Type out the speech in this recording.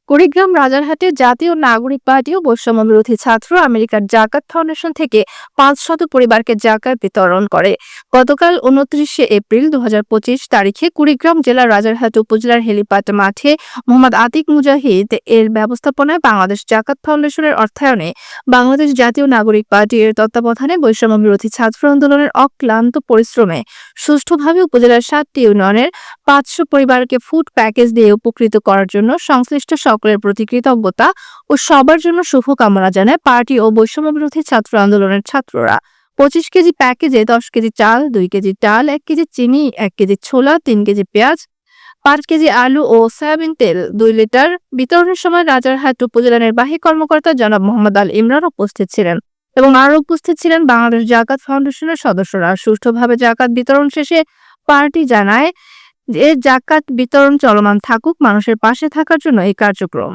কুড়িগ্রাম রাজারহাটে জাতীয় নাগরিক পার্টি ও বৈষম্য বিরোধী ছাত্র আমেরিকার জাকাত ফাউন্ডেশন থেকে 500 পরিবারকে জাকাত বিতরণ করে। গতকাল 29 এপ্রিল 2025 তারিখে কুড়িগ্রাম জেলার রাজারহাট উপজেলার হেলিপ্যাড মাঠে মোহাম্মদ আতিক মুজাহিদ এর ব্যবস্থাপনায় বাংলাদেশ জাকাত ফাউন্ডেশনের অর্থায়নে বাংলাদেশ জাতীয় নাগরিক পার্টি এর তত্ত্বাবধানে বৈষম্য বিরোধী ছাত্র আন্দোলনের অক্লান্ত পরিশ্রমে সুষ্ঠুভাবে উপজেলার 7টি ইউনিয়নের 500 পরিবারকে ফুড প্যাকেজ দিয়ে উপকৃত করার জন্য সংশ্লিষ্ট সকলের প্রতি কৃতজ্ঞতা ও সবার জন্য শুভকামনা জানায় পার্টি ও বৈষম্য বিরোধী ছাত্র আন্দোলনের ছাত্ররা। 25 কেজি প্যাকেজে 10 কেজি চাল, 2 কেজি ডাল, 1 কেজি চিনি, 1 কেজি ছোলা, 3 কেজি পেঁয়াজ, 5 কেজি আলু ও সয়াবিন তেল 2 লিটার বিতরণের সময় রাজারহাট উপজেলা নির্বাহী কর্মকর্তা জনাব মোহাম্মদ আল ইমরান উপস্থিত ছিলেন এবং আরও উপস্থিত ছিলেন বাংলাদেশ জাকাত ফাউন্ডেশনের সদস্যরা। সুষ্ঠুভাবে জাকাত বিতরণ শেষে পার্টি জানায় যে জাকাত বিতরণ চলমান থাকুক, মানুষের পাশে থাকার জন্য এই কার্যক্রম।